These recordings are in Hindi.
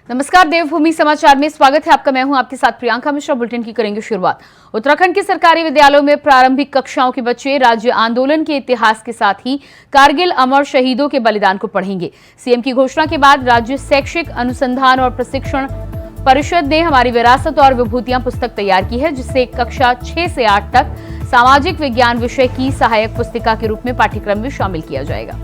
नमस्कार, देवभूमि समाचार में स्वागत है आपका। मैं हूं आपके साथ प्रियंका मिश्रा। बुलेटिन की करेंगे शुरुआत। उत्तराखंड के सरकारी विद्यालयों में प्रारंभिक कक्षाओं के बच्चे राज्य आंदोलन के इतिहास के साथ ही कारगिल अमर शहीदों के बलिदान को पढ़ेंगे। सीएम की घोषणा के बाद राज्य शैक्षिक अनुसंधान और प्रशिक्षण परिषद ने हमारी विरासत और विभूतियां पुस्तक तैयार की है, जिससे कक्षा 6 से 8 तक सामाजिक विज्ञान विषय की सहायक पुस्तिका के रूप में पाठ्यक्रम में शामिल किया जाएगा।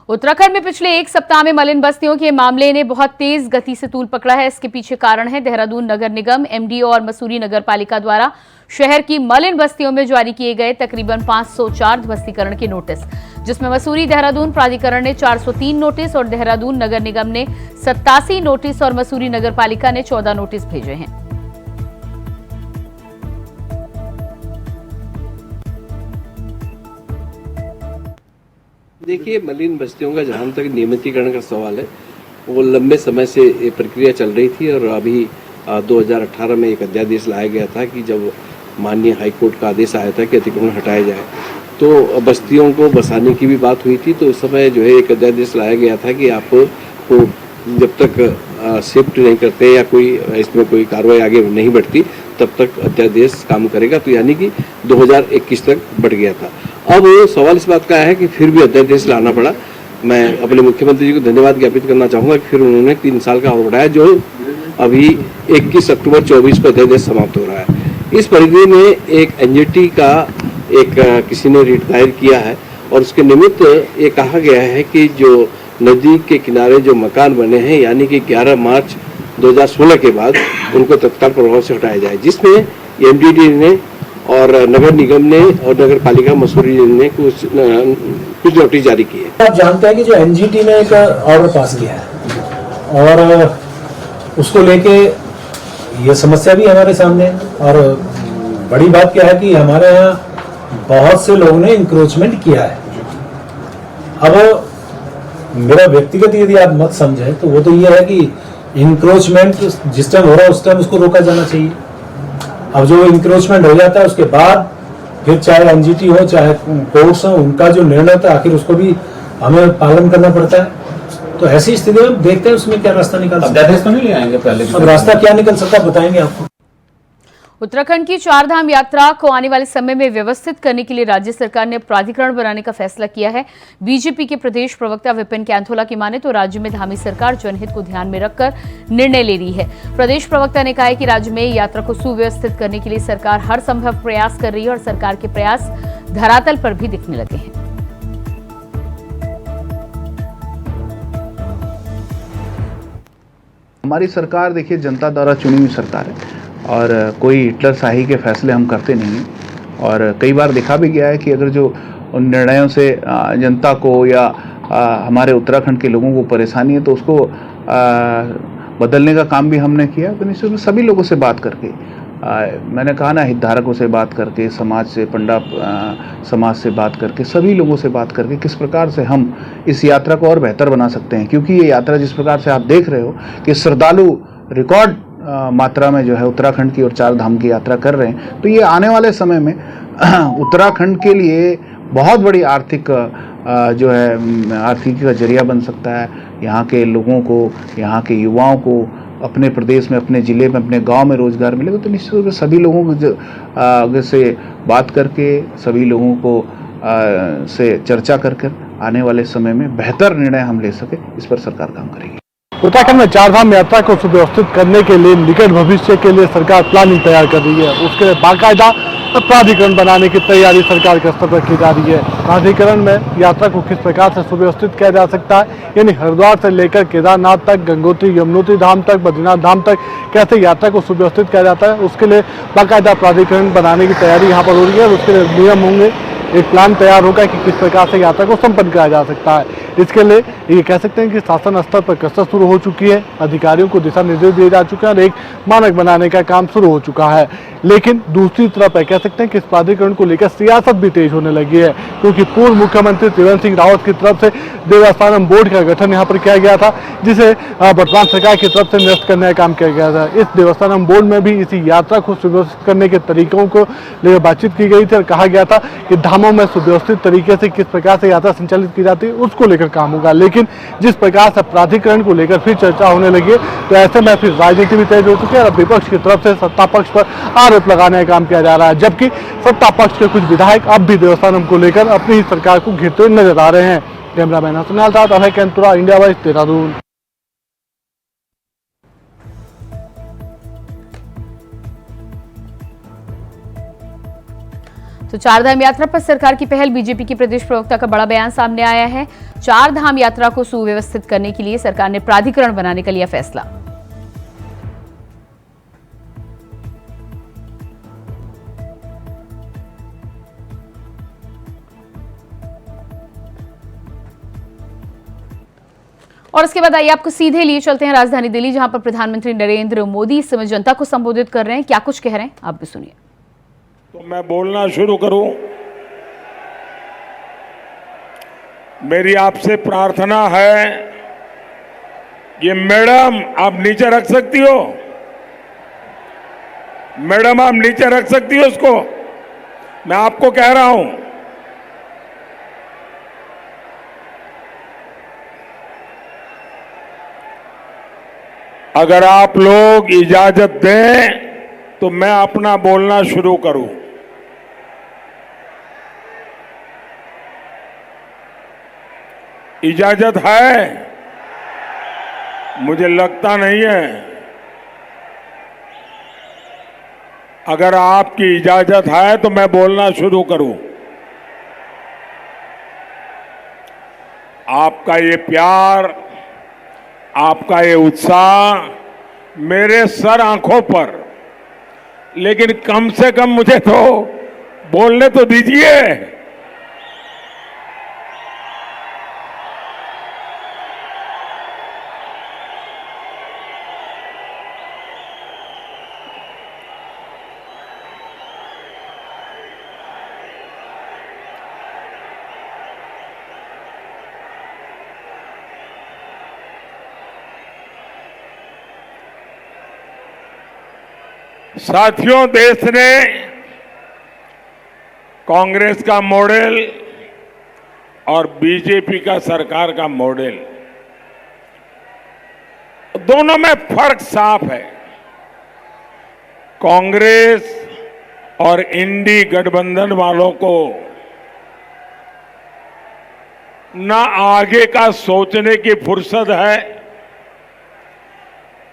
उत्तराखंड में पिछले एक सप्ताह में मलिन बस्तियों के मामले ने बहुत तेज गति से तूल पकड़ा है। इसके पीछे कारण है देहरादून नगर निगम, एमडीओ और मसूरी नगर पालिका द्वारा शहर की मलिन बस्तियों में जारी किए गए तकरीबन 504 ध्वस्तीकरण के नोटिस, जिसमें मसूरी देहरादून प्राधिकरण ने 403 नोटिस और देहरादून नगर निगम ने 87 नोटिस और मसूरी नगर पालिका ने 14 नोटिस भेजे हैं। देखिए, मलिन बस्तियों का जहाँ तक नियमितीकरण का सवाल है, वो लंबे समय से ये प्रक्रिया चल रही थी और अभी 2018 में एक अध्यादेश लाया गया था कि जब माननीय हाईकोर्ट का आदेश आया था कि अतिक्रमण हटाया जाए, तो बस्तियों को बसाने की भी बात हुई थी। तो उस समय जो है एक अध्यादेश लाया गया था कि आपको जब तक शिफ्ट नहीं करते या कोई इसमें कोई कार्रवाई आगे नहीं बढ़ती, तब तक अध्यादेश काम करेगा। तो यानी कि 2021 तक बढ़ गया था। अब सवाल इस बात का है कि फिर भी अध्यादेश लाना पड़ा। मैं अपने मुख्यमंत्री जी को धन्यवाद ज्ञापित करना चाहूँगा कि फिर उन्होंने 3 साल का और बढ़ाया, जो अभी 21 अक्टूबर 24 को अध्यादेश समाप्त हो रहा है। इस परिधि में एक एनजीटी का किसी ने रिट दायर किया है और उसके निमित्त ये कहा गया है कि जो नदी के किनारे जो मकान बने हैं, यानी कि 11 मार्च 2016 के बाद उनको तत्काल प्रभाव से हटाया जाए, जिसमें एमडीडी ने और नगर निगम ने और नगर पालिका मसूरी ने कुछ नोटिस जारी की है। आप जानते हैं कि जो एनजीटी ने एक ऑर्डर पास किया है और उसको लेके ये समस्या भी हमारे सामने है। और बड़ी बात क्या है कि हमारे यहाँ बहुत से लोगों ने इंक्रोचमेंट किया है। अब मेरा व्यक्तिगत यदि आप मत समझे तो वो तो ये है कि इंक्रोचमेंट जिस टाइम हो रहा है उस टाइम उसको रोका जाना चाहिए। अब जो इंक्रोचमेंट हो जाता है उसके बाद फिर चाहे एनजीटी हो चाहे कोर्ट्स हो, उनका जो निर्णय होता है आखिर उसको भी हमें पालन करना पड़ता है। तो ऐसी स्थिति में देखते हैं उसमें क्या रास्ता निकल सकता है। तो नहीं ले आएंगे पहले, अब रास्ता क्या निकल सकता है बताएंगे आपको। उत्तराखंड की 4 धाम यात्रा को आने वाले समय में व्यवस्थित करने के लिए राज्य सरकार ने प्राधिकरण बनाने का फैसला किया है। बीजेपी के प्रदेश प्रवक्ता विपिन कैंथोला की माने तो राज्य में धामी सरकार जनहित को ध्यान में रखकर निर्णय ले रही है। प्रदेश प्रवक्ता ने कहा है कि राज्य में यात्रा को सुव्यवस्थित करने के लिए सरकार हर संभव प्रयास कर रही है और सरकार के प्रयास धरातल पर भी दिखने लगे हैं। हमारी सरकार देखिए जनता द्वारा चुनी हुई सरकार है और कोई हिटलर शाही के फैसले हम करते नहीं हैं। और कई बार देखा भी गया है कि अगर जो उन निर्णयों से जनता को या हमारे उत्तराखंड के लोगों को परेशानी है तो उसको बदलने का काम भी हमने किया। तो निश्चित रूप से सभी लोगों से बात करके, मैंने कहा ना, हितधारकों से बात करके, समाज से, पंडा समाज से बात करके, सभी लोगों से बात करके किस प्रकार से हम इस यात्रा को और बेहतर बना सकते हैं। क्योंकि ये यात्रा जिस प्रकार से आप देख रहे हो कि श्रद्धालु रिकॉर्ड मात्रा में जो है उत्तराखंड की और 4 धाम की यात्रा कर रहे हैं, तो ये आने वाले समय में उत्तराखंड के लिए बहुत बड़ी आर्थिक का जरिया बन सकता है। यहाँ के लोगों को, यहाँ के युवाओं को अपने प्रदेश में, अपने ज़िले में, अपने गांव में रोजगार मिलेगा। तो निश्चित रूप से सभी लोगों को से बात करके, सभी लोगों को से चर्चा कर आने वाले समय में बेहतर निर्णय हम ले सके, इस पर सरकार काम करेगी। उत्तराखंड में 4 धाम यात्रा को सुव्यवस्थित करने के लिए निकट भविष्य के लिए सरकार प्लानिंग तैयार कर रही है। उसके लिए बाकायदा प्राधिकरण बनाने की तैयारी सरकार के स्तर पर की जा रही है। प्राधिकरण में यात्रा को किस प्रकार से सुव्यवस्थित किया जा सकता है, यानी हरिद्वार से लेकर केदारनाथ तक, गंगोत्री यमुनोत्री धाम तक, बद्रीनाथ धाम तक कैसे यात्रा को सुव्यवस्थित किया जाता है, उसके लिए बाकायदा प्राधिकरण बनाने की तैयारी यहाँ पर हो रही है। उसके लिए नियम होंगे, एक प्लान तैयार होगा कि किस प्रकार से यात्रा को संपन्न किया जा सकता है। इसके लिए ये कह सकते हैं कि शासन स्तर पर कसरत शुरू हो चुकी है, अधिकारियों को दिशा निर्देश दिए जा चुके हैं और एक मानक बनाने का काम शुरू हो चुका है। लेकिन दूसरी तरफ कह सकते हैं कि इस प्राधिकरण को लेकर सियासत भी तेज होने लगी है, क्योंकि पूर्व मुख्यमंत्री त्रिवेंद्र सिंह रावत की तरफ से देवस्थानम बोर्ड का गठन यहाँ पर किया गया था, जिसे वर्तमान सरकार की तरफ से निरस्त करने का काम किया गया था। इस देवस्थानम बोर्ड में भी इसी यात्रा को सुव्यवस्थित करने के तरीकों को लेकर बातचीत की गई थी और कहा गया था कि धामों में सुव्यवस्थित तरीके से किस प्रकार से यात्रा संचालित की जाती है उसको लेकर काम होगा। लेकिन जिस प्रकार से प्राधिकरण को लेकर फिर चर्चा होने लगी है, तो ऐसे में फिर राजनीति भी तेज हो चुकी है और विपक्ष की तरफ से सत्ता पक्ष पर आरोप लगाने का काम किया जा रहा है, जबकि सत्ता पक्ष के कुछ विधायक अब भी देवस्थानम को लेकर अपनी ही सरकार को घेरते हुए नजर आ रहे हैं। कैमरामैन हसनाल साथ अभय कैंतुरा, इंडिया वाइज, देहरादून। तो चार धाम यात्रा पर सरकार की पहल, बीजेपी के प्रदेश प्रवक्ता का बड़ा बयान सामने आया है। चार धाम यात्रा को सुव्यवस्थित करने के लिए सरकार ने प्राधिकरण बनाने का लिया फैसला। और इसके बाद आइए आपको सीधे लिए चलते हैं राजधानी दिल्ली, जहां पर प्रधानमंत्री नरेंद्र मोदी इस समय जनता को संबोधित कर रहे हैं। क्या कुछ कह रहे हैं आप भी सुनिए। तो मैं बोलना शुरू करूं। मेरी आपसे प्रार्थना है, ये मैडम आप नीचे रख सकती हो, मैडम आप नीचे रख सकती हो उसको। मैं आपको कह रहा हूं, अगर आप लोग इजाजत दें तो मैं अपना बोलना शुरू करूं। इजाजत है? मुझे लगता नहीं है। अगर आपकी इजाजत है तो मैं बोलना शुरू करूं। आपका ये प्यार, आपका ये उत्साह मेरे सर आंखों पर, लेकिन कम से कम मुझे तो बोलने तो दीजिए। साथियों, देश ने कांग्रेस का मॉडल और बीजेपी का सरकार का मॉडल, दोनों में फर्क साफ है। कांग्रेस और इंडी गठबंधन वालों को न आगे का सोचने की फुर्सत है,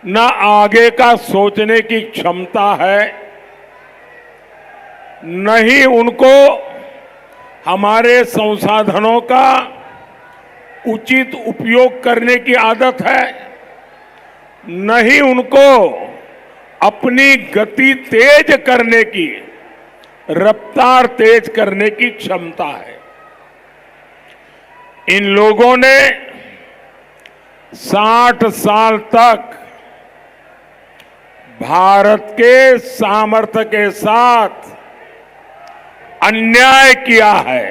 न आगे का सोचने की क्षमता है, न ही उनको हमारे संसाधनों का उचित उपयोग करने की आदत है, न ही उनको अपनी गति तेज करने की, रफ्तार तेज करने की क्षमता है। इन लोगों ने 60 साल तक भारत के सामर्थ्य के साथ अन्याय किया है,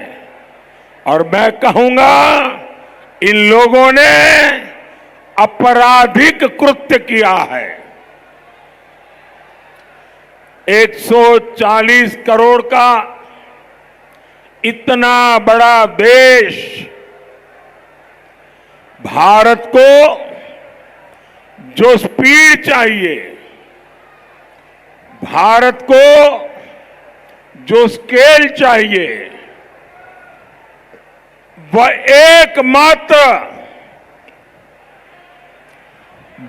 और मैं कहूंगा इन लोगों ने आपराधिक कृत्य किया है। 140 करोड़ का इतना बड़ा देश भारत को जो स्पीड चाहिए, भारत को जो स्केल चाहिए, वह एकमात्र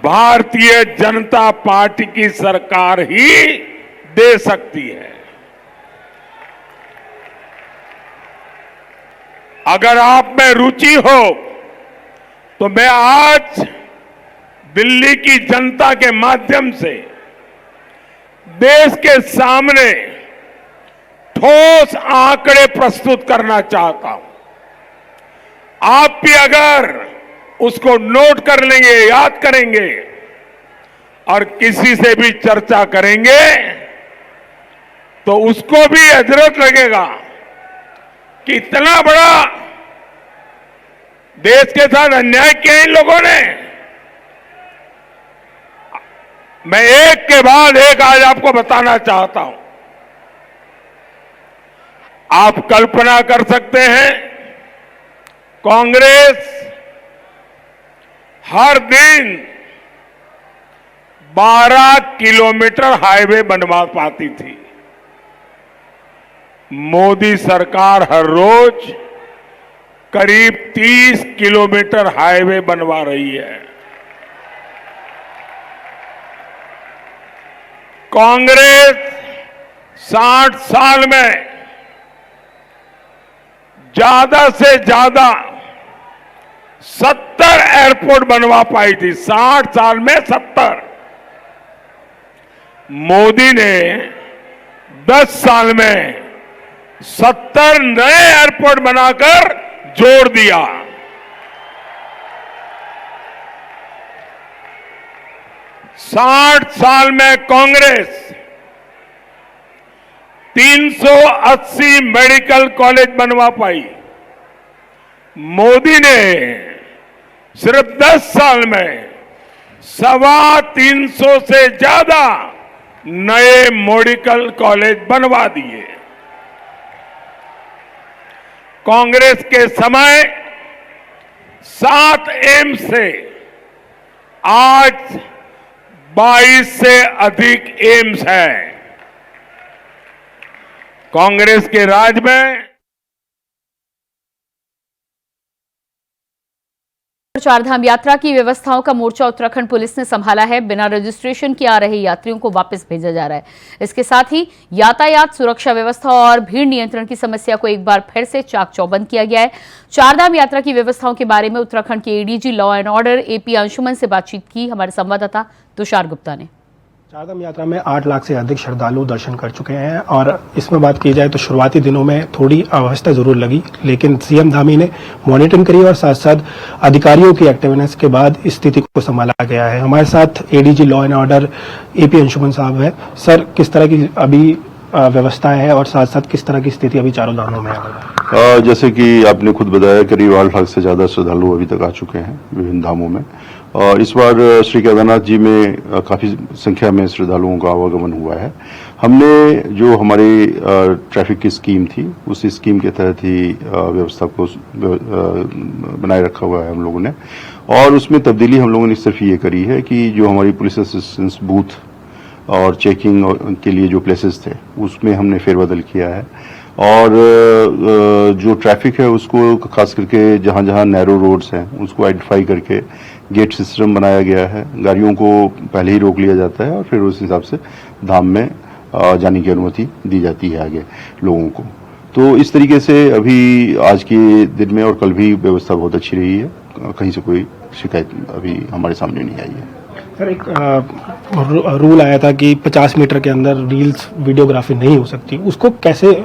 भारतीय जनता पार्टी की सरकार ही दे सकती है। अगर आप में रुचि हो तो मैं आज दिल्ली की जनता के माध्यम से देश के सामने ठोस आंकड़े प्रस्तुत करना चाहता हूं। आप भी अगर उसको नोट कर लेंगे, याद करेंगे और किसी से भी चर्चा करेंगे तो उसको भी हजरत लगेगा कि इतना बड़ा देश के साथ अन्याय किया इन लोगों ने। मैं एक के बाद एक आज आपको बताना चाहता हूं। आप कल्पना कर सकते हैं, कांग्रेस हर दिन 12 किलोमीटर हाईवे बनवा पाती थी। मोदी सरकार हर रोज करीब 30 किलोमीटर हाईवे बनवा रही है। कांग्रेस 60 साल में ज्यादा से ज्यादा 70 एयरपोर्ट बनवा पाई थी। 60 साल में 70। मोदी ने 10 साल में 70 नए एयरपोर्ट बनाकर जोड़ दिया। साठ साल में कांग्रेस 380 मेडिकल कॉलेज बनवा पाई। मोदी ने सिर्फ 10 साल में 325 से ज्यादा नए मेडिकल कॉलेज बनवा दिए। कांग्रेस के समय 7 एम्स से आज 22 से अधिक एम्स हैं। कांग्रेस के राज में चारधाम यात्रा की व्यवस्थाओं का मोर्चा उत्तराखंड पुलिस ने संभाला है। बिना रजिस्ट्रेशन के आ रहे यात्रियों को वापस भेजा जा रहा है। इसके साथ ही यातायात सुरक्षा व्यवस्था और भीड़ नियंत्रण की समस्या को एक बार फिर से चाक चौबंद किया गया है। चारधाम यात्रा की व्यवस्थाओं के बारे में उत्तराखंड के ADG law and order AP Anshuman से बातचीत की हमारे संवाददाता तुषार गुप्ता ने। चारधाम यात्रा में 8 लाख से अधिक श्रद्धालु दर्शन कर चुके हैं और इसमें बात की जाए तो शुरुआती दिनों में थोड़ी अव्यवस्था जरूर लगी, लेकिन सीएम धामी ने मॉनिटरिंग करी और साथ साथ अधिकारियों की एक्टिवनेस के बाद स्थिति को संभाला गया है। हमारे साथ ADG law and order AP Anshuman साहब है। सर, किस तरह की अभी व्यवस्था है और साथ साथ किस तरह की स्थिति अभी चारों धामों में है? जैसे कि आपने खुद बताया, करीब 8 लाख से ज्यादा श्रद्धालु अभी तक आ चुके हैं विभिन्न धामों में। और इस बार श्री केदारनाथ जी में काफी संख्या में श्रद्धालुओं का आवागमन हुआ है। हमने जो हमारी ट्रैफिक की स्कीम थी, उस स्कीम के तहत ही व्यवस्था को बनाए रखा हुआ है हम लोगों ने। और उसमें तब्दीली हम लोगों ने सिर्फ ये करी है कि जो हमारी पुलिस असिस्टेंस बूथ और चेकिंग के लिए जो प्लेसेस थे, उसमें हमने फेरबदल किया है। और जो ट्रैफिक है उसको खास करके जहां जहां नैरो रोड्स हैं उसको आइडेंटिफाई करके गेट सिस्टम बनाया गया है। गाड़ियों को पहले ही रोक लिया जाता है और फिर उस हिसाब से धाम में जाने की अनुमति दी जाती है आगे लोगों को। तो इस तरीके से अभी आज के दिन में और कल भी व्यवस्था बहुत अच्छी रही है। कहीं से कोई शिकायत अभी हमारे सामने नहीं आई है। सर, एक रूल आया था कि 50 मीटर के अंदर रील्स वीडियोग्राफी नहीं हो सकती, उसको कैसे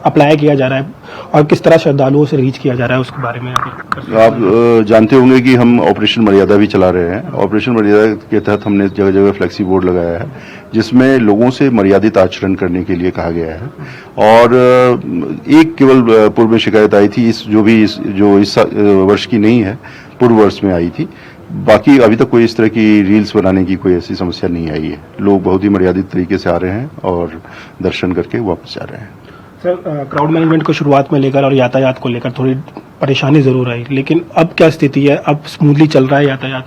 अप्लाई किया जा रहा है और किस तरह श्रद्धालुओं से रीच किया जा रहा है, उसके बारे में आप जानते होंगे कि हम ऑपरेशन मर्यादा भी चला रहे हैं। ऑपरेशन मर्यादा के तहत हमने जगह जगह फ्लेक्सी बोर्ड लगाया है जिसमें लोगों से मर्यादित आचरण करने के लिए कहा गया है। और एक केवल पूर्व में शिकायत आई थी, जो इस वर्ष की नहीं है, पूर्व वर्ष में आई थी। बाकी अभी तक कोई इस तरह की रील्स बनाने की कोई ऐसी समस्या नहीं आई है। लोग बहुत ही मर्यादित तरीके से आ रहे हैं और दर्शन करके वापस जा रहे हैं। सर, क्राउड मैनेजमेंट को शुरुआत में लेकर और यातायात को लेकर थोड़ी परेशानी जरूर आई, लेकिन अब क्या स्थिति है? अब स्मूथली चल रहा है यातायात?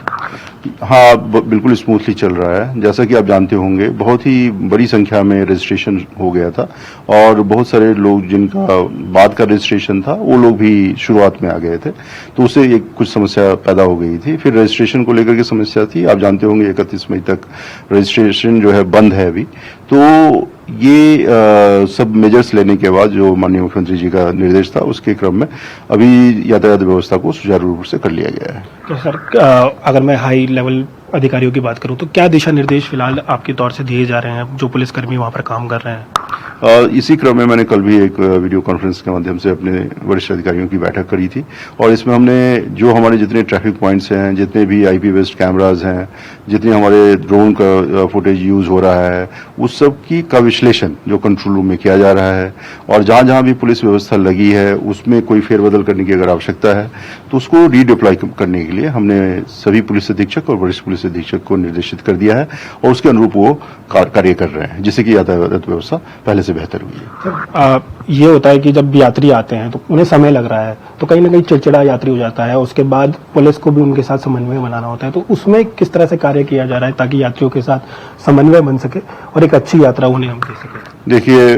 हाँ, बिल्कुल स्मूथली चल रहा है। जैसा कि आप जानते होंगे, बहुत ही बड़ी संख्या में रजिस्ट्रेशन हो गया था और बहुत सारे लोग जिनका बाद का रजिस्ट्रेशन था वो लोग भी शुरुआत में आ गए थे, तो उससे एक कुछ समस्या पैदा हो गई थी। फिर रजिस्ट्रेशन को लेकर के समस्या थी। आप जानते होंगे 31 मई तक रजिस्ट्रेशन जो है बंद है अभी। तो ये सब मेजर्स लेने के बाद जो माननीय मुख्यमंत्री जी का निर्देश था, उसके क्रम में अभी यातायात व्यवस्था को सुचारू रूप से कर लिया गया है। तो सर, अगर मैं हाई लेवल अधिकारियों की बात करूं तो क्या दिशा निर्देश फिलहाल आपके तौर से दिए जा रहे हैं जो पुलिसकर्मी वहां पर काम कर रहे हैं? इसी क्रम में मैंने कल भी एक वीडियो कॉन्फ्रेंस के माध्यम से अपने वरिष्ठ अधिकारियों की बैठक करी थी और इसमें हमने जो हमारे जितने ट्रैफिक पॉइंट्स हैं, जितने भी आईपी बेस्ड कैमराज हैं, जितने हमारे ड्रोन का फुटेज यूज हो रहा है, उस सब का विश्लेषण जो कंट्रोल रूम में किया जा रहा है और जहां जहां भी पुलिस व्यवस्था लगी है उसमें कोई फेरबदल करने की अगर आवश्यकता है तो उसको रीडिप्लॉय करने के लिए हमने सभी पुलिस अधीक्षक और वरिष्ठ पुलिस अधीक्षक को निर्देशित कर दिया है और उसके अनुरूप वो कार्य कर रहे हैं, जिससे कि यातायात व्यवस्था पहले से बेहतर हुई है। ये होता है कि जब यात्री आते हैं तो उन्हें समय लग रहा है, तो कहीं ना कहीं चिड़चिड़ा यात्री हो जाता है, उसके बाद पुलिस को भी उनके साथ समन्वय बनाना होता है, तो उसमें किस तरह से कार्य किया जा रहा है ताकि यात्रियों के साथ समन्वय बन सके और एक अच्छी यात्रा उन्हें हम दे सके? देखिए,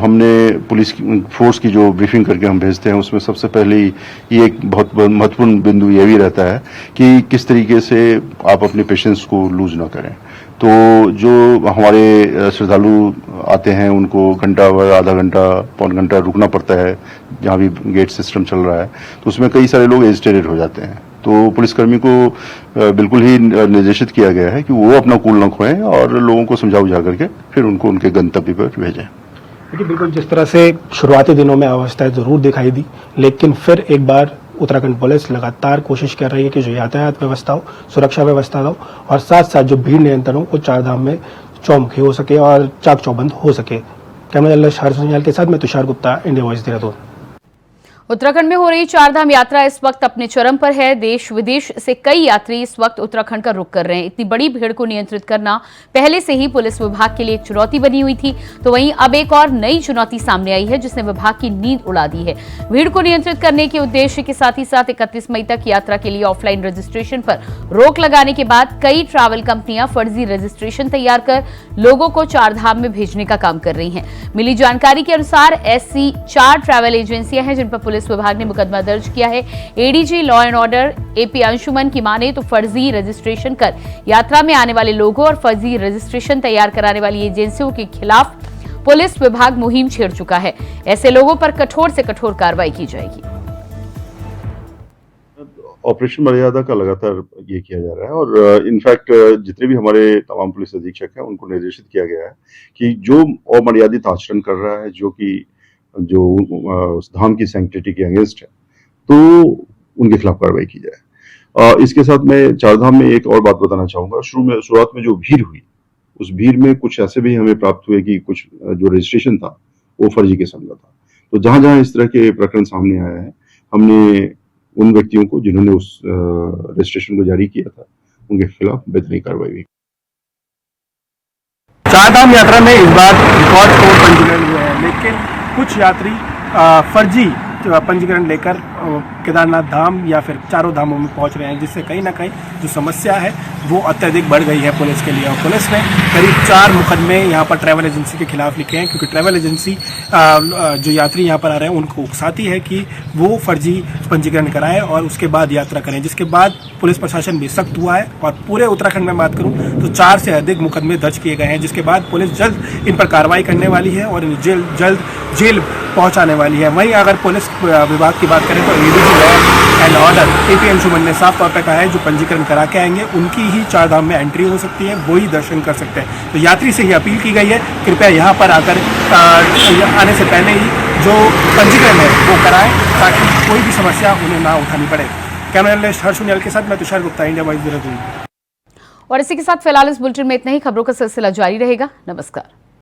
हमने पुलिस फोर्स की जो ब्रीफिंग करके हम भेजते हैं उसमें सबसे पहले ये एक बहुत महत्वपूर्ण बिंदु ये भी रहता है कि किस तरीके से आप अपने पेशेंट्स को लूज ना करें। तो जो हमारे श्रद्धालु आते हैं उनको घंटा भर, आधा घंटा, पौन घंटा रुकना पड़ता है जहाँ भी गेट सिस्टम चल रहा है, तो उसमें कई सारे लोग एजिटेटेड हो जाते हैं। तो पुलिसकर्मी को बिल्कुल ही निर्देशित किया गया है कि वो अपना कूल न खोएं और लोगों को समझा बुझा करके फिर उनको उनके गंतव्य पर भेजें। देखिए, बिल्कुल जिस तरह से शुरुआती दिनों में अवस्थाएं जरूर दिखाई दी, लेकिन फिर एक बार उत्तराखंड पुलिस लगातार कोशिश कर रही है कि जो यातायात व्यवस्था हो, सुरक्षा व्यवस्था हो और साथ साथ जो भीड़ नियंत्रण हो वो चारधाम में चौमुखी हो सके और चाक चौबंद हो सके। कैमरा जर्नलिस्ट हर्ष सुनियाल के साथ मैं तुषार गुप्ता, इंडिया वॉइस, देहरादून। उत्तराखंड में हो रही चारधाम यात्रा इस वक्त अपने चरम पर है। देश विदेश से कई यात्री इस वक्त उत्तराखंड का रुख कर रहे हैं। इतनी बड़ी भीड़ को नियंत्रित करना पहले से ही पुलिस विभाग के लिए एक चुनौती बनी हुई थी, तो वहीं अब एक और नई चुनौती सामने आई है जिसने विभाग की नींद उड़ा दी है। भीड़ को नियंत्रित करने के उद्देश्य के साथ ही साथ 31 मई तक यात्रा के लिए ऑफलाइन रजिस्ट्रेशन पर रोक लगाने के बाद कई ट्रैवल कंपनियां फर्जी रजिस्ट्रेशन तैयार कर लोगों को चारधाम में भेजने का काम कर रही हैं। मिली जानकारी के अनुसार ऐसी 4 ट्रैवल एजेंसियां हैं जिन पर पुलिस विभाग ने मुकदमा दर्ज किया है। ADG law and order AP Anshuman की माने तो फर्जी रजिस्ट्रेशन कर यात्रा में आने वाले लोगों और फर्जी रजिस्ट्रेशन तैयार कराने वाली एजेंसियों के खिलाफ पुलिस विभाग मुहिम छेड़ चुका है। ऐसे लोगों पर कठोर से कठोर कार्रवाई की जाएगी। ऑपरेशन मर्यादा का लगातार ये किया जा रहा है और इनफैक्ट जितने भी हमारे तमाम पुलिस अधीक्षक हैं उनको निर्देशित किया गया है कि जो अमर्यादित आचरण कर रहा है, जो उस धाम की सैंक्टिटी के अगेंस्ट है, तो उनके खिलाफ कार्रवाई की जाए। इसके साथ मैं चारधाम में एक और बात बताना चाहूंगा। शुरुआत में जो भीड़ हुई, उस भीड़ में कुछ ऐसे भी हमें प्राप्त हुए कि कुछ जो रजिस्ट्रेशन था वो फर्जी किस्म का था। तो जहां जहां इस तरह के प्रकरण सामने आए हैं, हमने उन व्यक्तियों को जिन्होंने उस रजिस्ट्रेशन को जारी किया था उनके खिलाफ बेहतरीन कार्रवाई हुई। चारधाम यात्रा में इस बार रिकॉर्ड तोड़ पंजीकरण हुए हैं, लेकिन कुछ यात्री फर्जी पंजीकरण लेकर केदारनाथ धाम या फिर चारों धामों में पहुंच रहे हैं, जिससे कहीं ना कहीं जो समस्या है वो अत्यधिक बढ़ गई है पुलिस के लिए। और पुलिस ने करीब 4 मुकदमे यहाँ पर ट्रैवल एजेंसी के खिलाफ लिखे हैं, क्योंकि ट्रैवल एजेंसी जो यात्री यहाँ पर आ रहे हैं उनको उकसाती है कि वो फर्जी पंजीकरण कराएं और उसके बाद यात्रा करें, जिसके बाद पुलिस प्रशासन भी सख्त हुआ है। और पूरे उत्तराखंड में बात करूँ तो 4 से अधिक मुकदमे दर्ज किए गए हैं, जिसके बाद पुलिस जल्द इन पर कार्रवाई करने वाली है और इन्हें जल्द जेल पहुंचाने वाली है। वहीं अगर पुलिस विभाग की बात करें तो ADG law and order AP Anshuman ने साफ तौर पर कहा है जो पंजीकरण करा के आएंगे उनकी ही चारधाम में एंट्री हो सकती है, वो ही दर्शन कर सकते हैं। तो यात्री से ही अपील की गई है, कृपया यहाँ पर आकर आने से पहले ही जो पंजीकरण है वो कराएं ताकि कोई भी समस्या उन्हें ना उठानी पड़े। कैमरा जर्नलिस्ट हर्ष सुनियाल के साथ मैं तुषार गुप्ता, इंडिया वॉइस, देहरादून। और इसी के साथ फिलहाल इस बुलेटिन में इतना ही। खबरों का सिलसिला जारी रहेगा। नमस्कार।